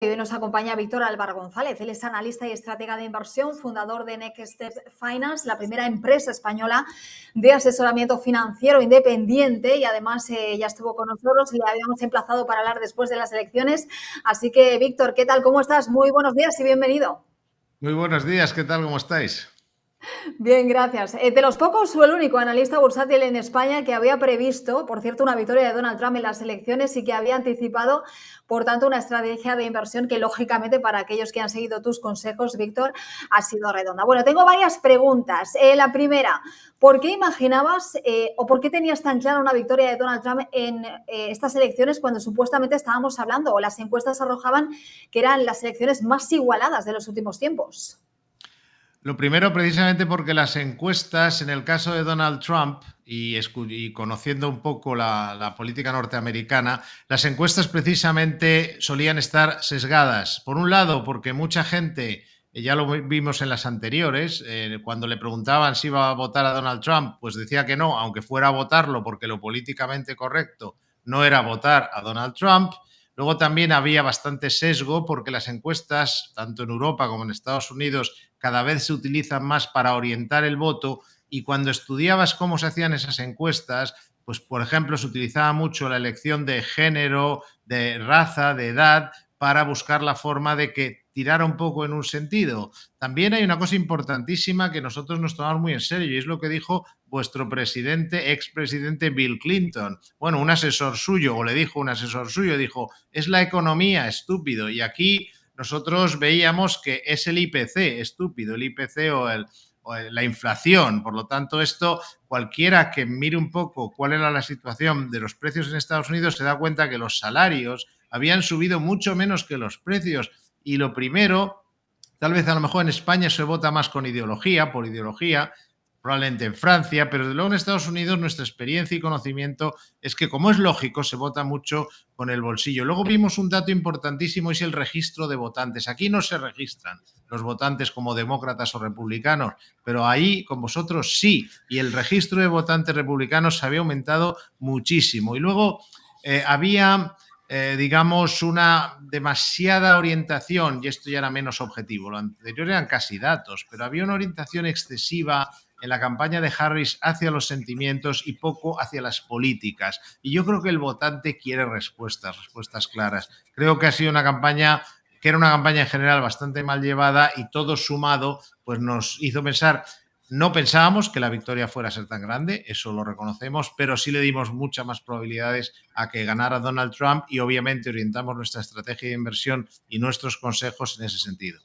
Y hoy nos acompaña Víctor Álvaro González. Él es analista y estratega de inversión, fundador de Next Step Finance, la primera empresa española de asesoramiento financiero independiente, y además ya estuvo con nosotros y le habíamos emplazado para hablar después de las elecciones. Así que, Víctor, ¿qué tal? ¿Cómo estás? Muy buenos días y bienvenido. Muy buenos días, ¿qué tal? ¿Cómo estáis? Bien, gracias. De los pocos o el único analista bursátil en España que había previsto, por cierto, una victoria de Donald Trump en las elecciones y que había anticipado, por tanto, una estrategia de inversión que, lógicamente, para aquellos que han seguido tus consejos, Víctor, ha sido redonda. Bueno, tengo varias preguntas. La primera, ¿por qué imaginabas o por qué tenías tan clara una victoria de Donald Trump en estas elecciones cuando supuestamente estábamos hablando o las encuestas arrojaban que eran las elecciones más igualadas de los últimos tiempos? Lo primero, precisamente porque las encuestas, en el caso de Donald Trump, y conociendo un poco la política norteamericana, las encuestas precisamente solían estar sesgadas. Por un lado, porque mucha gente, ya lo vimos en las anteriores, cuando le preguntaban si iba a votar a Donald Trump, pues decía que no, aunque fuera a votarlo, porque lo políticamente correcto no era votar a Donald Trump. Luego también había bastante sesgo porque las encuestas, tanto en Europa como en Estados Unidos, cada vez se utilizan más para orientar el voto, y cuando estudiabas cómo se hacían esas encuestas, pues por ejemplo se utilizaba mucho la elección de género, de raza, de edad, para buscar la forma de que tirara un poco en un sentido. También hay una cosa importantísima que nosotros nos tomamos muy en serio, y es lo que dijo vuestro presidente, expresidente Bill Clinton. Bueno, un asesor suyo, o le dijo un asesor suyo, dijo, es la economía, estúpido. Y aquí nosotros veíamos que es el IPC, estúpido, el IPC la inflación. Por lo tanto, esto, cualquiera que mire un poco cuál era la situación de los precios en Estados Unidos se da cuenta que los salarios habían subido mucho menos que los precios. Y lo primero, tal vez a lo mejor en España se vota más con ideología, por ideología, probablemente en Francia, pero desde luego en Estados Unidos nuestra experiencia y conocimiento es que, como es lógico, se vota mucho con el bolsillo. Luego vimos un dato importantísimo, es el registro de votantes. Aquí no se registran los votantes como demócratas o republicanos, pero ahí con vosotros sí, y el registro de votantes republicanos se había aumentado muchísimo. Y luego había digamos, una demasiada orientación, y esto ya era menos objetivo, lo anterior eran casi datos, pero había una orientación excesiva en la campaña de Harris hacia los sentimientos y poco hacia las políticas. Y yo creo que el votante quiere respuestas claras. Creo que ha sido una campaña que era una campaña en general bastante mal llevada, y todo sumado pues nos hizo pensar. No pensábamos que la victoria fuera a ser tan grande, eso lo reconocemos, pero sí le dimos muchas más probabilidades a que ganara Donald Trump, y obviamente orientamos nuestra estrategia de inversión y nuestros consejos en ese sentido.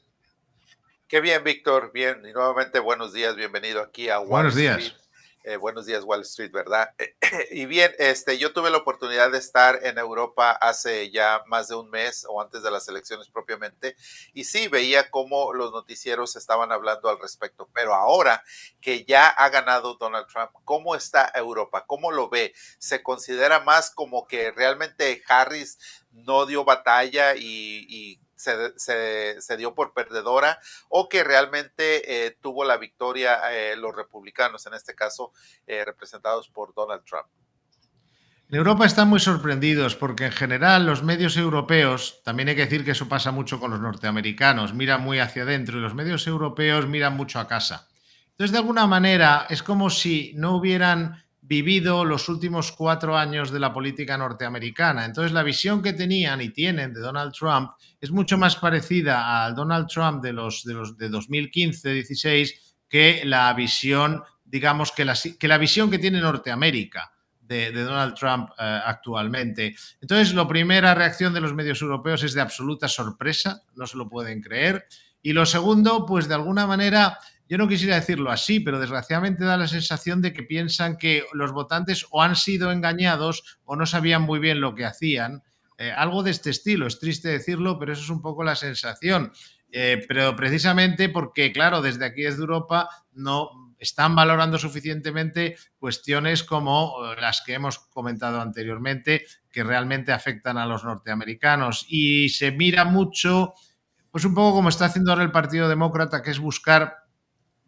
Qué bien, Víctor. Bien, y nuevamente buenos días. Bienvenido aquí a Wall Buenos Street. días. Buenos días, Wall Street, ¿verdad? Y bien, yo tuve la oportunidad de estar en Europa hace ya más de un mes o antes de las elecciones propiamente, y sí veía cómo los noticieros estaban hablando al respecto. Pero ahora que ya ha ganado Donald Trump, ¿cómo está Europa? ¿Cómo lo ve? ¿Se considera más como que realmente Harris no dio batalla y se dio por perdedora, o que realmente tuvo la victoria los republicanos, en este caso representados por Donald Trump? En Europa están muy sorprendidos porque en general los medios europeos, también hay que decir que eso pasa mucho con los norteamericanos, miran muy hacia adentro, y los medios europeos miran mucho a casa. Entonces, de alguna manera, es como si no hubieran vivido los últimos 4 años de la política norteamericana. Entonces, la visión que tenían y tienen de Donald Trump es mucho más parecida al Donald Trump de 2015-16 que la visión, digamos, que la visión que tiene Norteamérica de Donald Trump actualmente. Entonces, la primera reacción de los medios europeos es de absoluta sorpresa, no se lo pueden creer. Y lo segundo, pues de alguna manera, yo no quisiera decirlo así, pero desgraciadamente da la sensación de que piensan que los votantes o han sido engañados o no sabían muy bien lo que hacían. Algo de este estilo, es triste decirlo, pero eso es un poco la sensación. Pero precisamente porque, claro, desde aquí, desde Europa, no están valorando suficientemente cuestiones como las que hemos comentado anteriormente, que realmente afectan a los norteamericanos. Y se mira mucho, pues un poco como está haciendo ahora el Partido Demócrata, que es buscar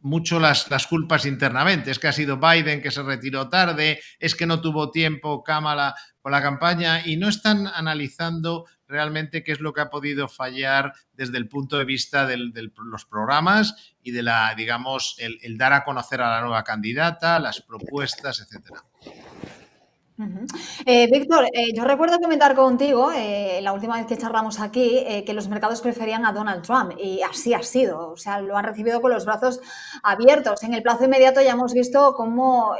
mucho las culpas internamente. Es que ha sido Biden que se retiró tarde, es que no tuvo tiempo Kamala con la campaña y no están analizando realmente qué es lo que ha podido fallar desde el punto de vista de los programas y de digamos, el dar a conocer a la nueva candidata, las propuestas, etcétera. Víctor, yo recuerdo comentar contigo la última vez que charlamos aquí que los mercados preferían a Donald Trump y así ha sido, o sea, lo han recibido con los brazos abiertos. En el plazo inmediato ya hemos visto cómo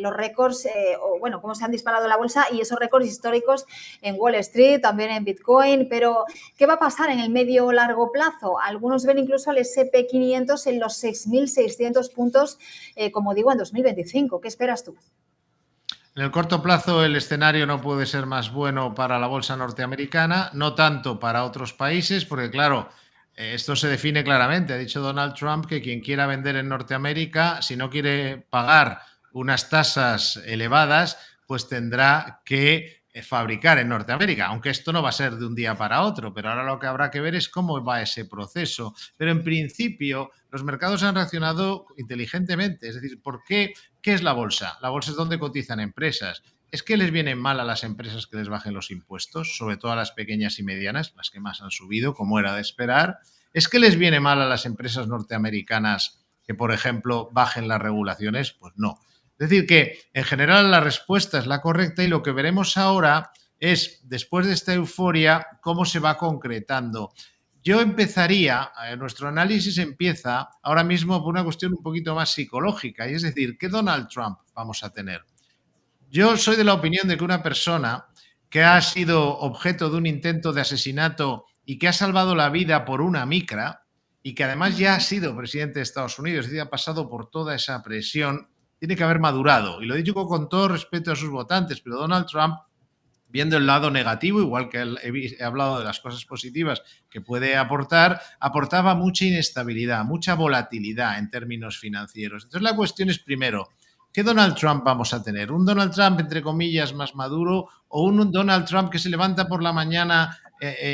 los récords, o bueno, cómo se han disparado la bolsa y esos récords históricos en Wall Street, también en Bitcoin, pero ¿qué va a pasar en el medio o largo plazo? Algunos ven incluso al S&P 500 en los 6.600 puntos, como digo, en 2025. ¿Qué esperas tú? En el corto plazo el escenario no puede ser más bueno para la bolsa norteamericana, no tanto para otros países, porque claro, esto se define claramente. Ha dicho Donald Trump que quien quiera vender en Norteamérica, si no quiere pagar unas tasas elevadas, pues tendrá que fabricar en Norteamérica, aunque esto no va a ser de un día para otro, pero ahora lo que habrá que ver es cómo va ese proceso. Pero en principio los mercados han reaccionado inteligentemente, es decir, ¿por qué? ¿Qué es la bolsa? La bolsa es donde cotizan empresas. ¿Es que les viene mal a las empresas que les bajen los impuestos, sobre todo a las pequeñas y medianas, las que más han subido, como era de esperar? ¿Es que les viene mal a las empresas norteamericanas que, por ejemplo, bajen las regulaciones? Pues no. Es decir, que en general la respuesta es la correcta y lo que veremos ahora es, después de esta euforia, cómo se va concretando. Yo empezaría, nuestro análisis empieza ahora mismo por una cuestión un poquito más psicológica, y es decir, ¿qué Donald Trump vamos a tener? Yo soy de la opinión de que una persona que ha sido objeto de un intento de asesinato y que ha salvado la vida por una micra y que además ya ha sido presidente de Estados Unidos, es decir, ha pasado por toda esa presión, tiene que haber madurado. Y lo digo con todo respeto a sus votantes, pero Donald Trump, viendo el lado negativo, igual que he hablado de las cosas positivas que puede aportar, aportaba mucha inestabilidad, mucha volatilidad en términos financieros. Entonces la cuestión es, primero, ¿qué Donald Trump vamos a tener? ¿Un Donald Trump, entre comillas, más maduro o un Donald Trump que se levanta por la mañana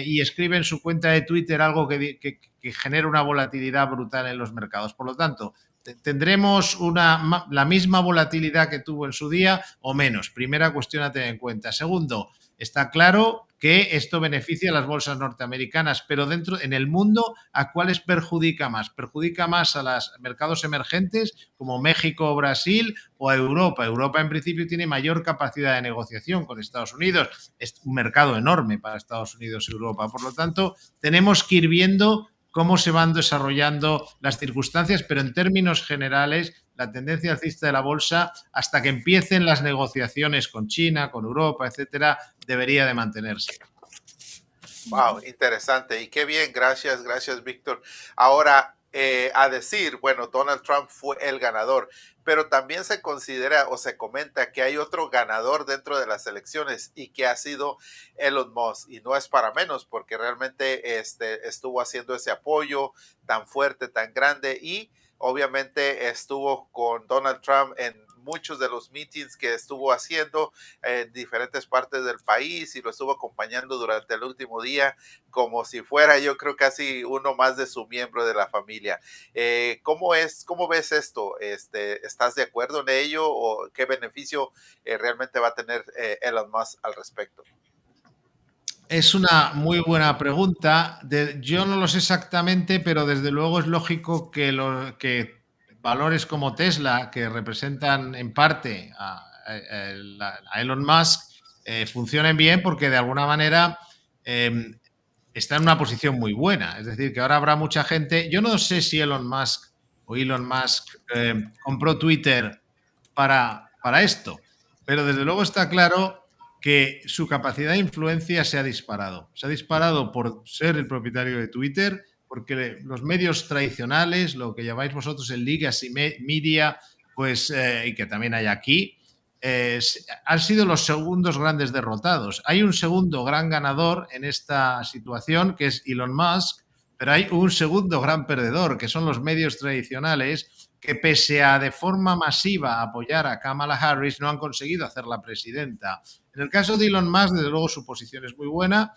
y escribe en su cuenta de Twitter algo que genera una volatilidad brutal en los mercados? Por lo tanto, ¿tendremos la misma volatilidad que tuvo en su día o menos? Primera cuestión a tener en cuenta. Segundo, está claro que esto beneficia a las bolsas norteamericanas, pero en el mundo, ¿a cuáles perjudica más? ¿Perjudica más a los mercados emergentes como México o Brasil o a Europa? Europa, en principio, tiene mayor capacidad de negociación con Estados Unidos. Es un mercado enorme para Estados Unidos y Europa. Por lo tanto, tenemos que ir viendo cómo se van desarrollando las circunstancias, pero en términos generales, la tendencia alcista de la bolsa, hasta que empiecen las negociaciones con China, con Europa, etcétera, debería de mantenerse. Wow, interesante. Y qué bien, gracias, gracias, Víctor. Ahora, a decir, bueno, Donald Trump fue el ganador, pero también se considera o se comenta que hay otro ganador dentro de las elecciones y que ha sido Elon Musk. Y no es para menos, porque realmente estuvo haciendo ese apoyo tan fuerte, tan grande, y obviamente estuvo con Donald Trump en muchos de los meetings que estuvo haciendo en diferentes partes del país y lo estuvo acompañando durante el último día como si fuera, yo creo, casi uno más de su miembro de la familia. ¿Cómo ves esto? ¿Estás de acuerdo en ello o qué beneficio realmente va a tener Elon Musk al respecto? Es una muy buena pregunta. Yo no lo sé exactamente, pero desde luego es lógico que valores como Tesla, que representan en parte a Elon Musk, funcionen bien porque de alguna manera está en una posición muy buena. Es decir, que ahora habrá mucha gente. Yo no sé si Elon Musk compró Twitter para esto, pero desde luego está claro que su capacidad de influencia se ha disparado. Se ha disparado por ser el propietario de Twitter, porque los medios tradicionales, lo que llamáis vosotros el legacy media, pues, y que también hay aquí, han sido los segundos grandes derrotados. Hay un segundo gran ganador en esta situación, que es Elon Musk, pero hay un segundo gran perdedor, que son los medios tradicionales, que pese a de forma masiva apoyar a Kamala Harris, no han conseguido hacerla presidenta. En el caso de Elon Musk, desde luego su posición es muy buena.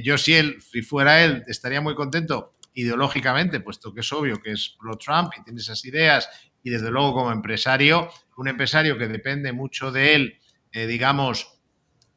Yo si fuera él, estaría muy contento ideológicamente, puesto que es obvio que es pro-Trump y tiene esas ideas, y desde luego como empresario, un empresario que depende mucho de él, digamos,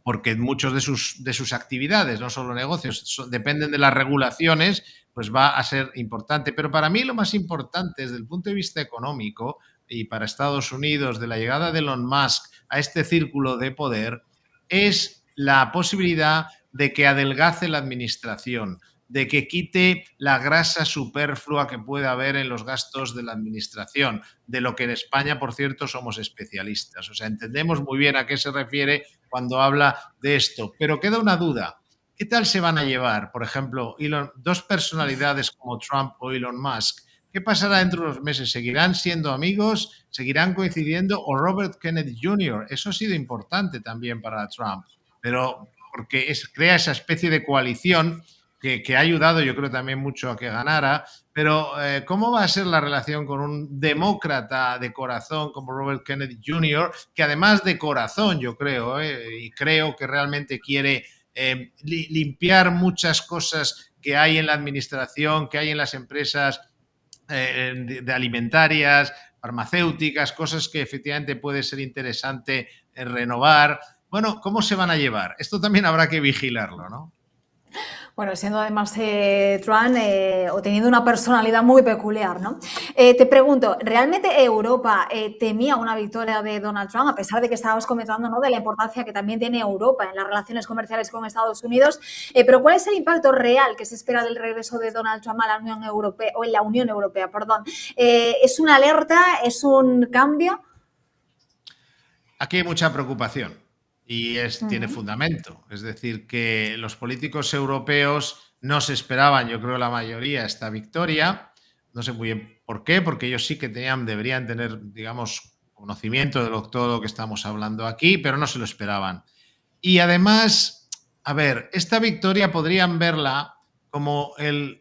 porque muchos de sus actividades, no solo negocios, dependen de las regulaciones, pues va a ser importante. Pero para mí lo más importante desde el punto de vista económico y para Estados Unidos de la llegada de Elon Musk a este círculo de poder es la posibilidad de que adelgace la administración, de que quite la grasa superflua que puede haber en los gastos de la administración, de lo que en España, por cierto, somos especialistas. O sea, entendemos muy bien a qué se refiere cuando habla de esto. Pero queda una duda. ¿Qué tal se van a llevar, por ejemplo, dos personalidades como Trump o Elon Musk? ¿Qué pasará dentro de unos meses? ¿Seguirán siendo amigos? ¿Seguirán coincidiendo? ¿O Robert Kennedy Jr.? Eso ha sido importante también para Trump, pero porque crea esa especie de coalición que ha ayudado, yo creo, también mucho a que ganara. Pero, ¿cómo va a ser la relación con un demócrata de corazón como Robert Kennedy Jr., que además de corazón, yo creo, y creo que realmente quiere limpiar muchas cosas que hay en la administración, que hay en las empresas de alimentarias, farmacéuticas, cosas que efectivamente puede ser interesante renovar? Bueno, ¿cómo se van a llevar? Esto también habrá que vigilarlo, ¿no? Bueno, siendo además Trump o teniendo una personalidad muy peculiar, ¿no? Te pregunto, ¿realmente Europa temía una victoria de Donald Trump, a pesar de que estabas comentando, ¿no?, de la importancia que también tiene Europa en las relaciones comerciales con Estados Unidos? Pero ¿cuál es el impacto real que se espera del regreso de Donald Trump a la Unión Europea, o en la Unión Europea, perdón? ¿Es una alerta? ¿Es un cambio? Aquí hay mucha preocupación y tiene fundamento. Es decir, que los políticos europeos no se esperaban, yo creo la mayoría, esta victoria. No sé muy bien por qué, porque ellos sí que deberían tener, digamos, conocimiento de todo lo que estamos hablando aquí, pero no se lo esperaban. Y además, a ver, esta victoria podrían verla como el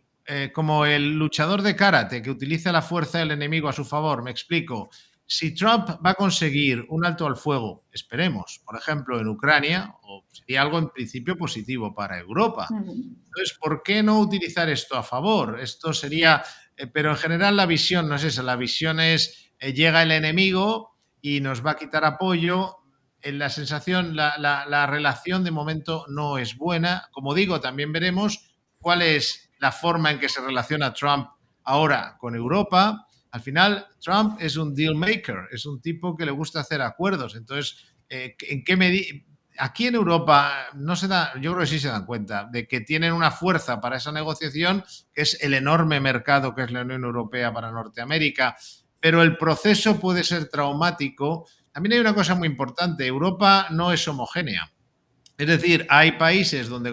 luchador de karate que utiliza la fuerza del enemigo a su favor. Me explico. Si Trump va a conseguir un alto al fuego, esperemos, por ejemplo, en Ucrania, sería algo en principio positivo para Europa. Entonces, ¿por qué no utilizar esto a favor? Esto sería, pero en general la visión no es esa. La visión es, llega el enemigo y nos va a quitar apoyo. En la sensación, la relación de momento no es buena. Como digo, también veremos cuál es la forma en que se relaciona Trump ahora con Europa. Al final, Trump es un deal maker, es un tipo que le gusta hacer acuerdos. Entonces, ¿en qué medida? Aquí en Europa no se da, yo creo que sí se dan cuenta de que tienen una fuerza para esa negociación, que es el enorme mercado que es la Unión Europea para Norteamérica, pero el proceso puede ser traumático. También hay una cosa muy importante: Europa no es homogénea. Es decir, hay países donde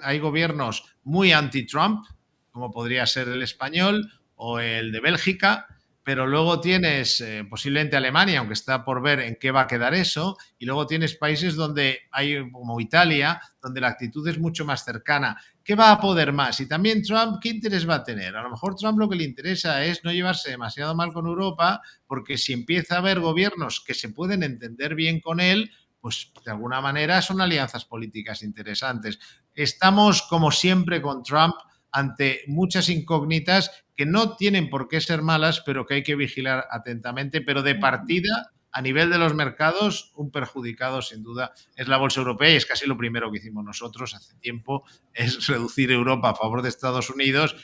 hay gobiernos muy anti-Trump, como podría ser el español o el de Bélgica, pero luego tienes posiblemente Alemania, aunque está por ver en qué va a quedar eso, y luego tienes países donde hay, como Italia, donde la actitud es mucho más cercana. ¿Qué va a poder más? Y también Trump, ¿qué interés va a tener? A lo mejor Trump lo que le interesa es no llevarse demasiado mal con Europa, porque si empieza a haber gobiernos que se pueden entender bien con él, pues de alguna manera son alianzas políticas interesantes. Estamos, como siempre, con Trump ante muchas incógnitas que no tienen por qué ser malas, pero que hay que vigilar atentamente. Pero de partida, a nivel de los mercados, un perjudicado sin duda es la bolsa europea, y es casi lo primero que hicimos nosotros hace tiempo, es reducir Europa a favor de Estados Unidos.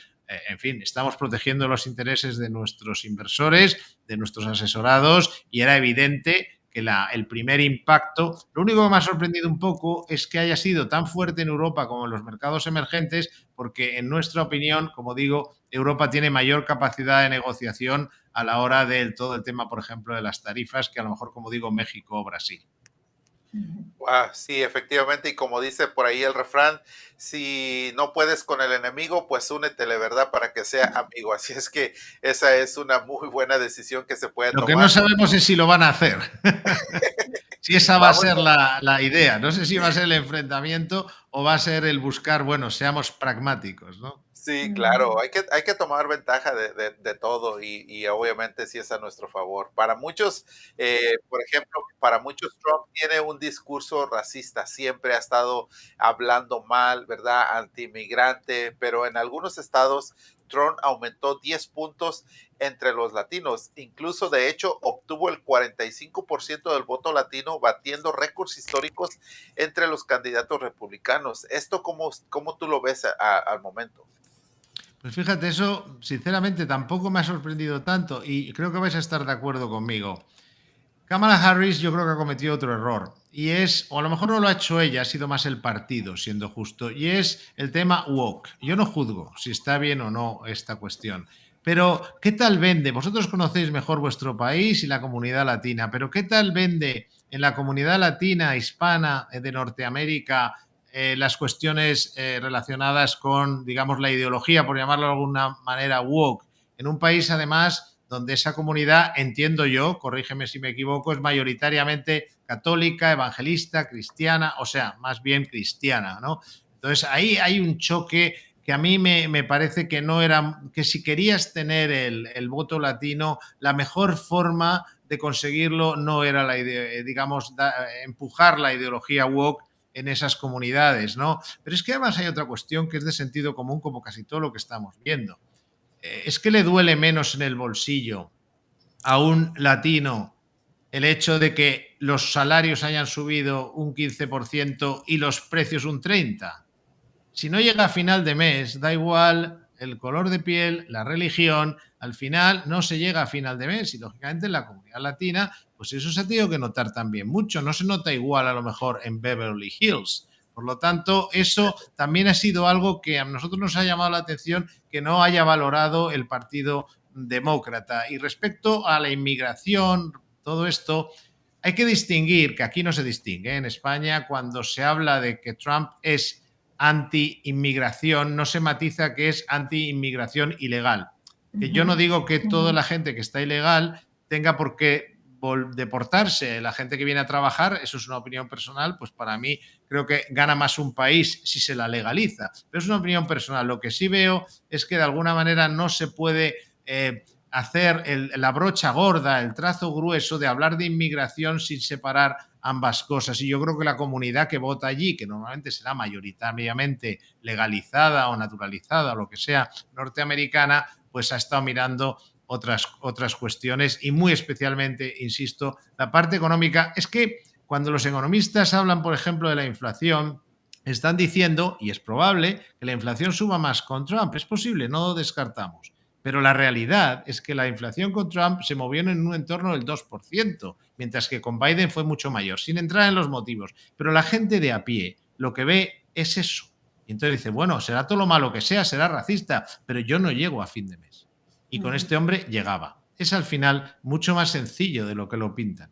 En fin, estamos protegiendo los intereses de nuestros inversores, de nuestros asesorados, y era evidente que el primer impacto, lo único que me ha sorprendido un poco es que haya sido tan fuerte en Europa como en los mercados emergentes, porque en nuestra opinión, como digo, Europa tiene mayor capacidad de negociación a la hora del todo el tema, por ejemplo, de las tarifas, que a lo mejor, como digo, México o Brasil. Sí, efectivamente, y como dice por ahí el refrán, si no puedes con el enemigo, pues únetele, ¿verdad? Para que sea amigo. Así es que esa es una muy buena decisión que se puede tomar. Lo que no sabemos es si lo van a hacer. Si esa va a ser la idea. No sé si va a ser el enfrentamiento o va a ser el buscar, bueno, seamos pragmáticos, ¿no? Sí, claro, Mm. hay que tomar ventaja de todo y obviamente sí es a nuestro favor. Para muchos, por ejemplo, para muchos Trump tiene un discurso racista, siempre ha estado hablando mal, ¿verdad? Antimigrante, pero en algunos estados Trump aumentó 10 puntos entre los latinos. Incluso, de hecho, obtuvo el 45% del voto latino, batiendo récords históricos entre los candidatos republicanos. ¿Esto cómo tú lo ves al momento? Pues fíjate, eso sinceramente tampoco me ha sorprendido tanto y creo que vais a estar de acuerdo conmigo. Kamala Harris yo creo que ha cometido otro error y es, o a lo mejor no lo ha hecho ella, ha sido más el partido, siendo justo, y es el tema woke. Yo no juzgo si está bien o no esta cuestión, pero ¿qué tal vende? Vosotros conocéis mejor vuestro país y la comunidad latina, pero ¿qué tal vende en la comunidad latina, hispana, de Norteamérica, las cuestiones relacionadas con, digamos, la ideología, por llamarlo de alguna manera, woke? En un país, además, donde esa comunidad, entiendo yo, corrígeme si me equivoco, es mayoritariamente católica, evangelista, cristiana, o sea, más bien cristiana, ¿no? Entonces ahí hay un choque que a mí me parece que no era, que si querías tener el voto latino, la mejor forma de conseguirlo no era la idea, digamos, empujar la ideología woke en esas comunidades, ¿no? Pero es que además hay otra cuestión que es de sentido común, como casi todo lo que estamos viendo. Es que le duele menos en el bolsillo a un latino el hecho de que los salarios hayan subido un 15% y los precios un 30%. Si no llega a final de mes, da igual el color de piel, la religión, al final no se llega a final de mes y lógicamente en la comunidad latina, pues eso se ha tenido que notar también mucho, no se nota igual a lo mejor en Beverly Hills. Por lo tanto, eso también ha sido algo que a nosotros nos ha llamado la atención que no haya valorado el Partido Demócrata. Y respecto a la inmigración, todo esto, hay que distinguir, que aquí no se distingue, ¿eh? En España, cuando se habla de que Trump es anti-inmigración, no se matiza que es anti-inmigración ilegal. Que yo no digo que toda la gente que está ilegal tenga por qué deportarse. La gente que viene a trabajar, eso es una opinión personal, pues para mí creo que gana más un país si se la legaliza. Pero es una opinión personal. Lo que sí veo es que de alguna manera no se puede hacer la brocha gorda, el trazo grueso de hablar de inmigración sin separar ambas cosas. Y yo creo que la comunidad que vota allí, que normalmente será mayoritariamente legalizada o naturalizada o lo que sea norteamericana, pues ha estado mirando otras cuestiones y muy especialmente, insisto, la parte económica. Es que cuando los economistas hablan, por ejemplo, de la inflación, están diciendo, y es probable, que la inflación suba más con Trump. Es posible, no lo descartamos. Pero la realidad es que la inflación con Trump se movió en un entorno del 2%, mientras que con Biden fue mucho mayor, sin entrar en los motivos. Pero la gente de a pie lo que ve es eso. Y entonces dice, bueno, será todo lo malo que sea, será racista, pero yo no llego a fin de mes. Y con este hombre llegaba. Es al final mucho más sencillo de lo que lo pintan.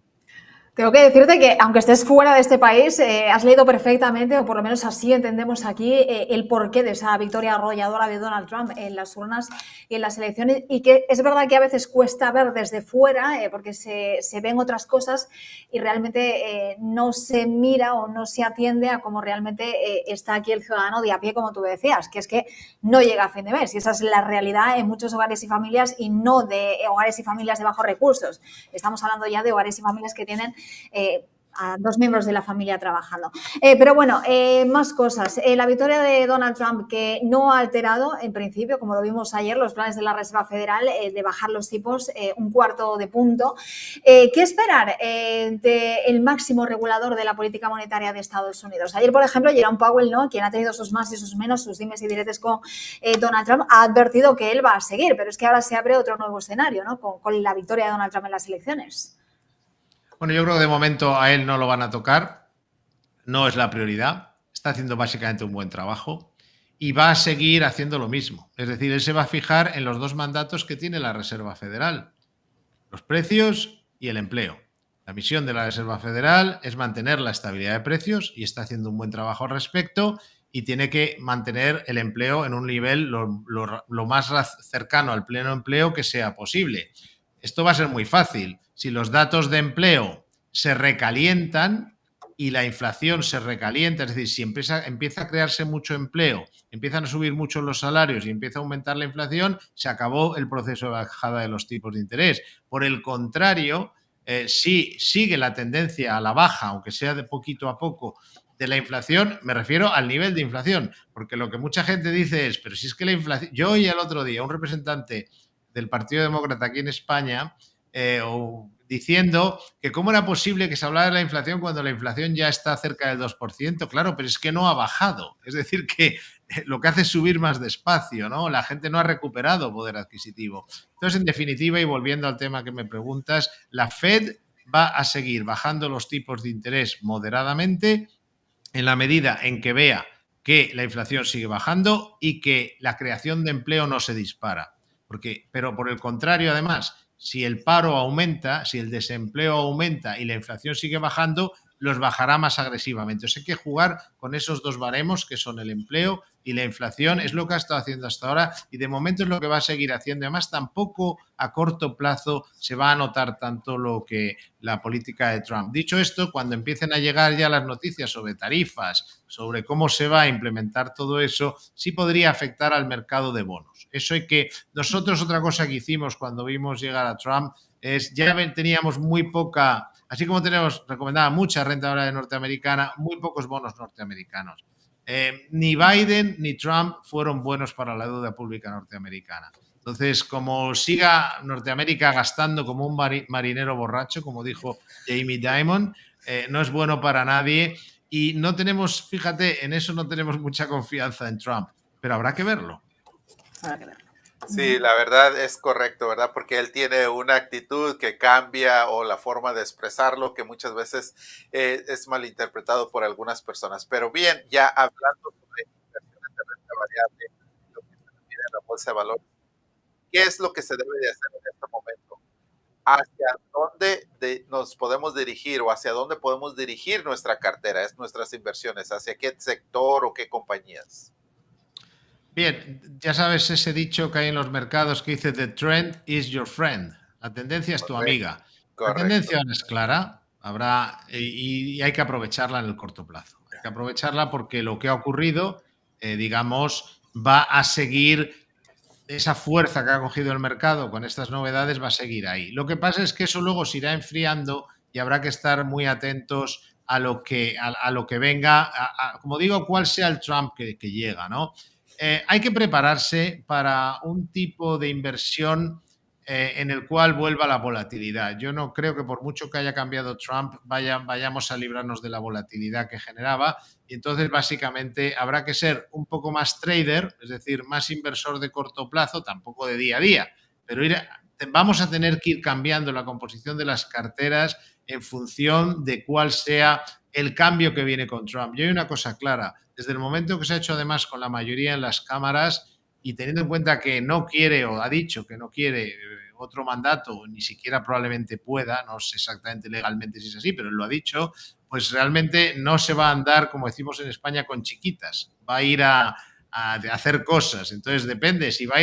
Tengo que decirte que, aunque estés fuera de este país, has leído perfectamente, o por lo menos así entendemos aquí, el porqué de esa victoria arrolladora de Donald Trump en las urnas y en las elecciones, y que es verdad que a veces cuesta ver desde fuera, porque se ven otras cosas y realmente no se mira o no se atiende a cómo realmente está aquí el ciudadano de a pie, como tú decías, que es que no llega a fin de mes, y esa es la realidad en muchos hogares y familias, y no de hogares y familias de bajos recursos. Estamos hablando ya de hogares y familias que tienen a dos miembros de la familia trabajando. Pero bueno, más cosas. La victoria de Donald Trump, que no ha alterado, en principio, como lo vimos ayer, los planes de la Reserva Federal de bajar los tipos un cuarto de punto. ¿Qué esperar del máximo regulador de la política monetaria de Estados Unidos? Ayer, por ejemplo, Jerome Powell, ¿no?, quien ha tenido sus más y sus menos, sus dimes y diretes con Donald Trump, ha advertido que él va a seguir, pero es que ahora se abre otro nuevo escenario, ¿no?, con la victoria de Donald Trump en las elecciones. Bueno, yo creo que de momento a él no lo van a tocar, no es la prioridad, está haciendo básicamente un buen trabajo y va a seguir haciendo lo mismo. Es decir, él se va a fijar en los dos mandatos que tiene la Reserva Federal, los precios y el empleo. La misión de la Reserva Federal es mantener la estabilidad de precios y está haciendo un buen trabajo al respecto y tiene que mantener el empleo en un nivel lo más cercano al pleno empleo que sea posible. Esto va a ser muy fácil. Si los datos de empleo se recalientan y la inflación se recalienta, es decir, si empieza a crearse mucho empleo, empiezan a subir mucho los salarios y empieza a aumentar la inflación, se acabó el proceso de bajada de los tipos de interés. Por el contrario, si sigue la tendencia a la baja, aunque sea de poquito a poco, de la inflación, me refiero al nivel de inflación, porque lo que mucha gente dice es, pero si es que la inflación... Yo oí el otro día un representante del Partido Demócrata aquí en España diciendo que cómo era posible que se hablara de la inflación cuando la inflación ya está cerca del 2%. Claro, pero es que no ha bajado. Es decir, que lo que hace es subir más despacio, ¿no? La gente no ha recuperado poder adquisitivo. Entonces, en definitiva, y volviendo al tema que me preguntas, la Fed va a seguir bajando los tipos de interés moderadamente en la medida en que vea que la inflación sigue bajando y que la creación de empleo no se dispara. Pero por el contrario, además, si el paro aumenta, si el desempleo aumenta y la inflación sigue bajando, los bajará más agresivamente. O sea, hay que jugar con esos dos baremos que son el empleo y la inflación. Es lo que ha estado haciendo hasta ahora y de momento es lo que va a seguir haciendo. Además, tampoco a corto plazo se va a notar tanto lo que la política de Trump. Dicho esto, cuando empiecen a llegar ya las noticias sobre tarifas, sobre cómo se va a implementar todo eso, sí podría afectar al mercado de bonos. Eso hay que... Nosotros otra cosa que hicimos cuando vimos llegar a Trump es, ya teníamos muy poca, así como tenemos, recomendaba mucha renta variable norteamericana, muy pocos bonos norteamericanos. Ni Biden ni Trump fueron buenos para la deuda pública norteamericana. Entonces, como siga Norteamérica gastando como un marinero borracho, como dijo Jamie Dimon, no es bueno para nadie y no tenemos, fíjate, en eso no tenemos mucha confianza en Trump, pero habrá que verlo. Habrá que verlo. Sí, la verdad es correcto, ¿verdad? Porque él tiene una actitud que cambia o la forma de expresarlo que muchas veces es malinterpretado por algunas personas. Pero bien, ya hablando sobre inversiones de renta variable, lo que se refiere a la bolsa de valores, ¿qué es lo que se debe de hacer en este momento? ¿Hacia dónde nos podemos dirigir o hacia dónde podemos dirigir nuestra cartera, nuestras inversiones? ¿Hacia qué sector o qué compañías? Bien, ya sabes ese dicho que hay en los mercados que dice The trend is your friend. La tendencia es tu Correcto, amiga. La correcto. tendencia ahora es clara, y hay que aprovecharla en el corto plazo. Hay que aprovecharla porque lo que ha ocurrido, digamos, va a seguir esa fuerza que ha cogido el mercado con estas novedades va a seguir ahí. Lo que pasa es que eso luego se irá enfriando y habrá que estar muy atentos a lo que venga, como digo, cuál sea el Trump que llega, ¿no? Hay que prepararse para un tipo de inversión en el cual vuelva la volatilidad. Yo no creo que por mucho que haya cambiado Trump vayamos a librarnos de la volatilidad que generaba y entonces básicamente habrá que ser un poco más trader, es decir, más inversor de corto plazo, tampoco de día a día, pero vamos a tener que ir cambiando la composición de las carteras en función de cuál sea el cambio que viene con Trump. Y hay una cosa clara, desde el momento que se ha hecho además con la mayoría en las cámaras y teniendo en cuenta que no quiere o ha dicho que no quiere otro mandato, ni siquiera probablemente pueda, no sé exactamente legalmente si es así, pero él lo ha dicho, pues realmente no se va a andar, como decimos en España, con chiquitas, va a ir a hacer cosas. Entonces depende si va a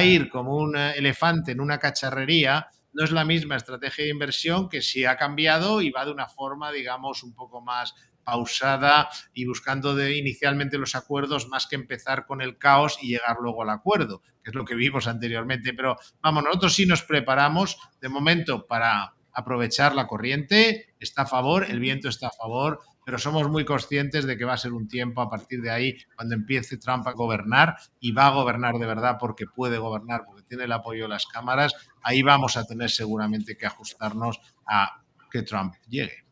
ir como un elefante en una cacharrería, no es la misma estrategia de inversión que si ha cambiado y va de una forma, digamos, un poco más pausada y buscando inicialmente los acuerdos más que empezar con el caos y llegar luego al acuerdo, que es lo que vimos anteriormente. Pero vamos, nosotros sí nos preparamos de momento para aprovechar la corriente, está a favor, el viento está a favor, pero somos muy conscientes de que va a ser un tiempo a partir de ahí cuando empiece Trump a gobernar y va a gobernar de verdad porque puede gobernar, porque tiene el apoyo de las cámaras, ahí vamos a tener seguramente que ajustarnos a que Trump llegue.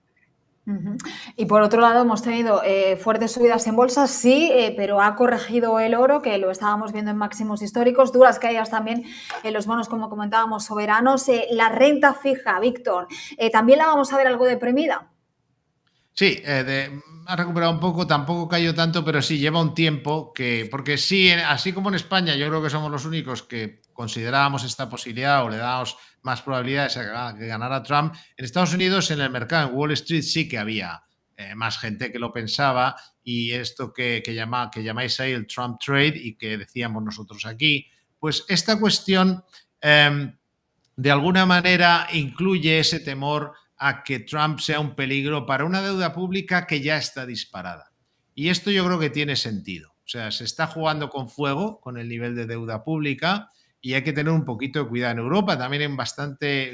Y por otro lado, hemos tenido fuertes subidas en bolsa, sí, pero ha corregido el oro, que lo estábamos viendo en máximos históricos, duras caídas también en los bonos, como comentábamos, soberanos. La renta fija, Víctor, ¿también la vamos a ver algo deprimida? Sí, ha recuperado un poco, tampoco cayó tanto, pero sí lleva un tiempo porque sí, así como en España, yo creo que somos los únicos que considerábamos esta posibilidad o le dábamos más probabilidades a que ganara Trump. En Estados Unidos, en el mercado, en Wall Street, sí que había más gente que lo pensaba y esto que llamáis ahí el Trump Trade y que decíamos nosotros aquí, pues esta cuestión de alguna manera incluye ese temor a que Trump sea un peligro para una deuda pública que ya está disparada. Y esto yo creo que tiene sentido. O sea, se está jugando con fuego con el nivel de deuda pública y hay que tener un poquito de cuidado. En Europa también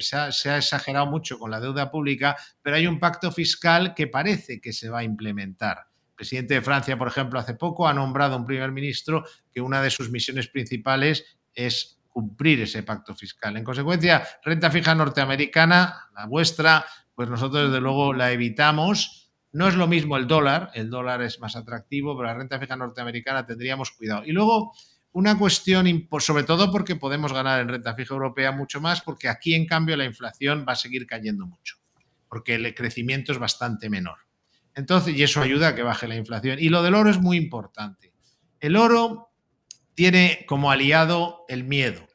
se ha exagerado mucho con la deuda pública, pero hay un pacto fiscal que parece que se va a implementar. El presidente de Francia, por ejemplo, hace poco ha nombrado a un primer ministro que una de sus misiones principales es cumplir ese pacto fiscal. En consecuencia, renta fija norteamericana, la vuestra, pues nosotros desde luego la evitamos. No es lo mismo el dólar es más atractivo, pero la renta fija norteamericana tendríamos cuidado. Y luego una cuestión, sobre todo porque podemos ganar en renta fija europea mucho más, porque aquí en cambio la inflación va a seguir cayendo mucho, porque el crecimiento es bastante menor. Entonces, y eso ayuda a que baje la inflación. Y lo del oro es muy importante. El oro tiene como aliado el miedo.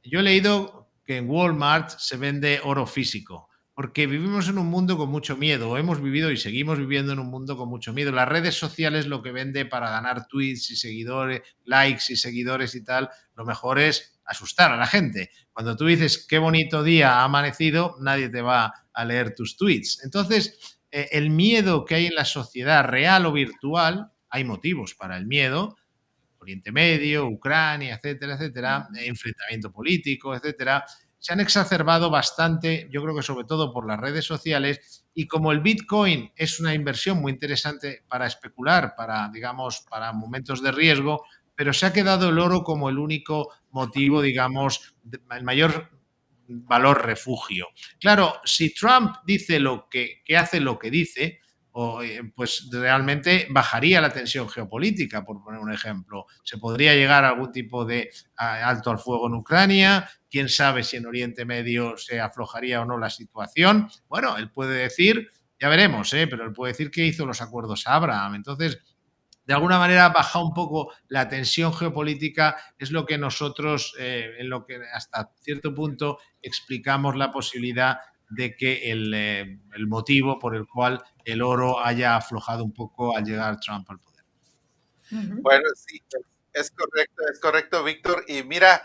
Yo he leído que en Walmart se vende oro físico, porque vivimos en un mundo con mucho miedo, o hemos vivido y seguimos viviendo en un mundo con mucho miedo. Las redes sociales lo que vende para ganar tweets y seguidores, likes y seguidores y tal, lo mejor es asustar a la gente. Cuando tú dices qué bonito día ha amanecido, nadie te va a leer tus tweets. Entonces, el miedo que hay en la sociedad, real o virtual, hay motivos para el miedo, Oriente Medio, Ucrania, etcétera, etcétera, enfrentamiento político, etcétera, se han exacerbado bastante, yo creo que sobre todo por las redes sociales, y como el Bitcoin es una inversión muy interesante para especular, para, digamos, para momentos de riesgo, pero se ha quedado el oro como el único motivo, digamos, el mayor valor refugio. Claro, si Trump dice que hace lo que dice, pues realmente bajaría la tensión geopolítica, por poner un ejemplo. Se podría llegar a algún tipo de alto al fuego en Ucrania, quién sabe si en Oriente Medio se aflojaría o no la situación. Bueno, él puede decir, ya veremos, pero él puede decir que hizo los acuerdos a Abraham. Entonces, de alguna manera baja un poco la tensión geopolítica, es lo que nosotros, en lo que hasta cierto punto explicamos la posibilidad de que el motivo por el cual el oro haya aflojado un poco al llegar Trump al poder. Bueno, sí, es correcto, Víctor. Y mira,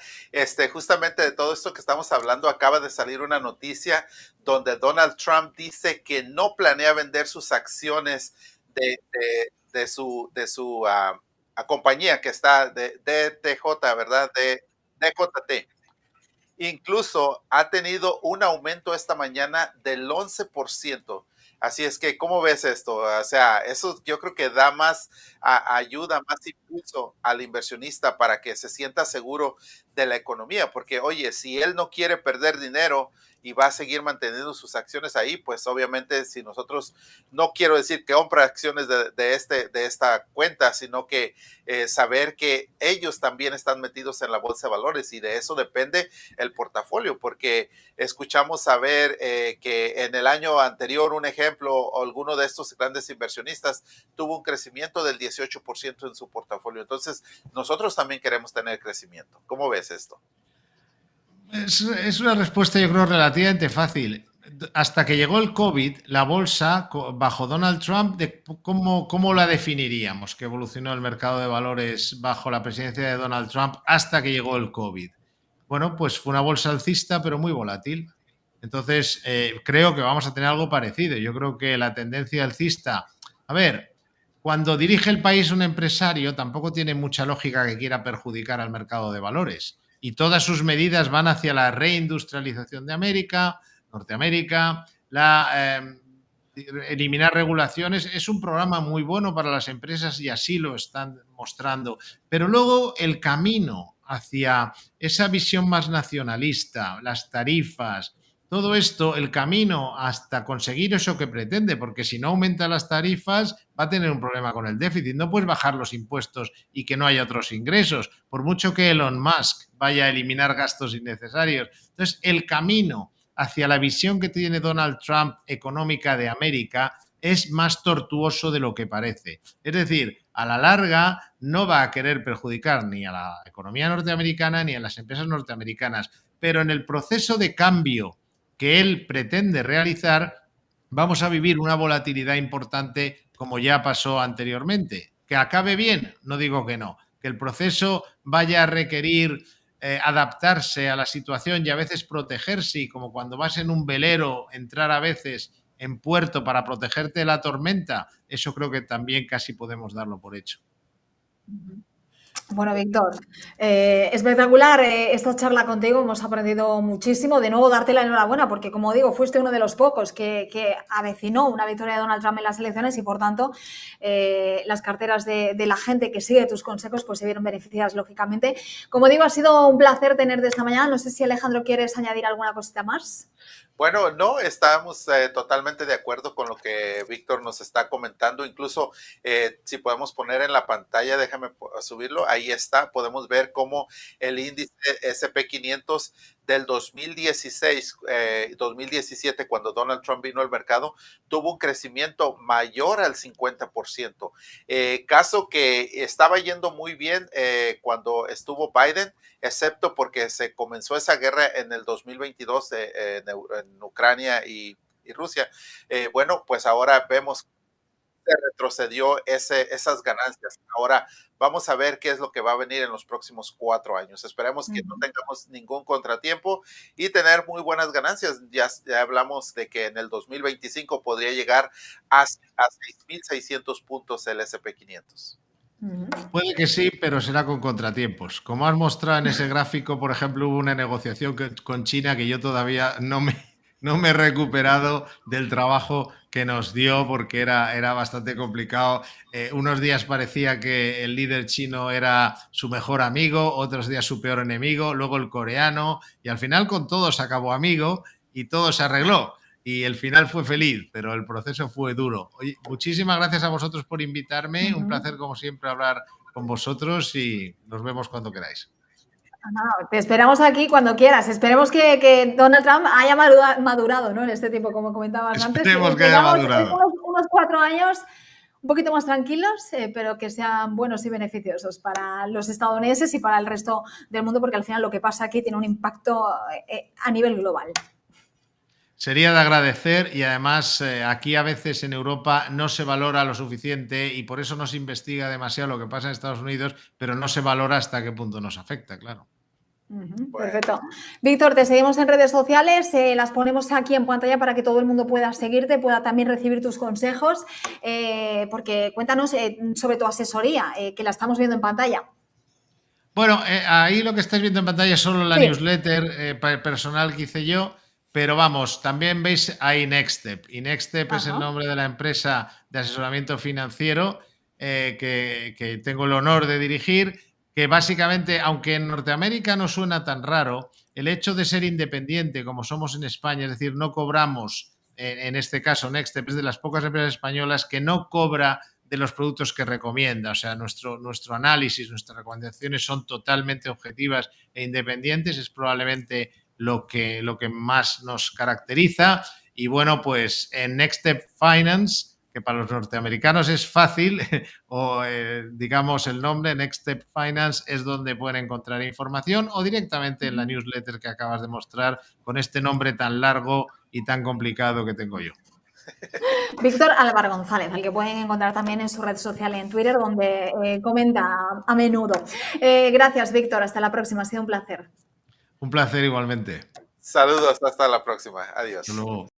justamente de todo esto que estamos hablando, acaba de salir una noticia donde Donald Trump dice que no planea vender sus acciones de su compañía que está de DTJ, ¿verdad? De DJT. Incluso ha tenido un aumento esta mañana del 11%. Así es que, ¿cómo ves esto? O sea, eso yo creo que da más ayuda, más impulso al inversionista para que se sienta seguro de la economía. Porque, oye, si él no quiere perder dinero y va a seguir manteniendo sus acciones ahí, pues obviamente si nosotros, no quiero decir que compra acciones de esta cuenta, sino que saber que ellos también están metidos en la bolsa de valores y de eso depende el portafolio, porque escuchamos saber que en el año anterior, un ejemplo, alguno de estos grandes inversionistas tuvo un crecimiento del 18% en su portafolio. Entonces, nosotros también queremos tener crecimiento. ¿Cómo ves esto? Es una respuesta, yo creo, relativamente fácil. Hasta que llegó el COVID, la bolsa, bajo Donald Trump, ¿cómo la definiríamos? Que evolucionó el mercado de valores bajo la presidencia de Donald Trump hasta que llegó el COVID. Bueno, pues fue una bolsa alcista, pero muy volátil. Entonces, creo que vamos a tener algo parecido. Yo creo que la tendencia alcista... A ver, cuando dirige el país un empresario, tampoco tiene mucha lógica que quiera perjudicar al mercado de valores. Y todas sus medidas van hacia la reindustrialización de Norteamérica, eliminar regulaciones. Es un programa muy bueno para las empresas y así lo están mostrando. Pero luego el camino hacia esa visión más nacionalista, las tarifas, todo esto, el camino hasta conseguir eso que pretende, porque si no aumenta las tarifas va a tener un problema con el déficit. No puedes bajar los impuestos y que no haya otros ingresos, por mucho que Elon Musk vaya a eliminar gastos innecesarios. Entonces, el camino hacia la visión que tiene Donald Trump económica de América es más tortuoso de lo que parece. Es decir, a la larga no va a querer perjudicar ni a la economía norteamericana ni a las empresas norteamericanas, pero en el proceso de cambio que él pretende realizar, vamos a vivir una volatilidad importante como ya pasó anteriormente. ¿Que acabe bien? No digo que no. Que el proceso vaya a requerir adaptarse a la situación y a veces protegerse, y como cuando vas en un velero, entrar a veces en puerto para protegerte de la tormenta, eso creo que también casi podemos darlo por hecho. Bueno, Víctor, espectacular esta charla contigo, hemos aprendido muchísimo. De nuevo, darte la enhorabuena, porque como digo, fuiste uno de los pocos que avecinó una victoria de Donald Trump en las elecciones y, por tanto, las carteras de la gente que sigue tus consejos pues se vieron beneficiadas, lógicamente. Como digo, ha sido un placer tenerte esta mañana. No sé si, Alejandro, quieres añadir alguna cosita más. Bueno, no, estamos totalmente de acuerdo con lo que Víctor nos está comentando. Incluso, si podemos poner en la pantalla, déjame subirlo, ahí está, podemos ver cómo el índice SP500 del 2016, 2017, cuando Donald Trump vino al mercado, tuvo un crecimiento mayor al 50%. Caso que estaba yendo muy bien cuando estuvo Biden, excepto porque se comenzó esa guerra en el 2022 en Ucrania y Rusia. Bueno, pues ahora vemos que retrocedió esas ganancias. Ahora vamos a ver qué es lo que va a venir en los próximos 4 años. Esperemos que no tengamos ningún contratiempo y tener muy buenas ganancias. Ya hablamos de que en el 2025 podría llegar a 6,600 puntos el SP500. Puede que sí, pero será con contratiempos. Como has mostrado en ese gráfico, por ejemplo, hubo una negociación con China que yo todavía no me he recuperado del trabajo que nos dio, porque era bastante complicado. Unos días parecía que el líder chino era su mejor amigo, otros días su peor enemigo, luego el coreano, y al final con todos acabó amigo y todo se arregló. Y el final fue feliz, pero el proceso fue duro. Oye, muchísimas gracias a vosotros por invitarme. Un placer, como siempre, hablar con vosotros y nos vemos cuando queráis. Te esperamos aquí cuando quieras. Esperemos que Donald Trump haya madurado, ¿no? En este tiempo, como comentabas antes. Esperemos que haya madurado. Unos 4 años un poquito más tranquilos, pero que sean buenos y beneficiosos para los estadounidenses y para el resto del mundo, porque al final lo que pasa aquí tiene un impacto a nivel global. Sería de agradecer, y además aquí a veces en Europa no se valora lo suficiente y por eso no se investiga demasiado lo que pasa en Estados Unidos, pero no se valora hasta qué punto nos afecta, claro. Perfecto. Víctor, te seguimos en redes sociales, las ponemos aquí en pantalla para que todo el mundo pueda seguirte, pueda también recibir tus consejos, porque cuéntanos sobre tu asesoría, que la estamos viendo en pantalla. Bueno, ahí lo que estáis viendo en pantalla es solo la newsletter personal que hice yo, pero vamos, también veis ahí Nextstep, y Nextstep es el nombre de la empresa de asesoramiento financiero que tengo el honor de dirigir, que básicamente, aunque en Norteamérica no suena tan raro, el hecho de ser independiente, como somos en España, es decir, no cobramos, en este caso Nextstep es de las pocas empresas españolas que no cobra de los productos que recomienda. O sea, nuestro análisis, nuestras recomendaciones son totalmente objetivas e independientes. Es probablemente lo que más nos caracteriza. Y bueno, pues en Next Step Finance, que para los norteamericanos es fácil, o digamos el nombre, Next Step Finance, es donde pueden encontrar información, o directamente en la newsletter que acabas de mostrar, con este nombre tan largo y tan complicado que tengo yo. Víctor Álvaro González, al que pueden encontrar también en su red social en Twitter, donde comenta a menudo. Gracias, Víctor. Hasta la próxima. Ha sido un placer. Un placer igualmente. Saludos, hasta la próxima. Adiós. Hasta luego.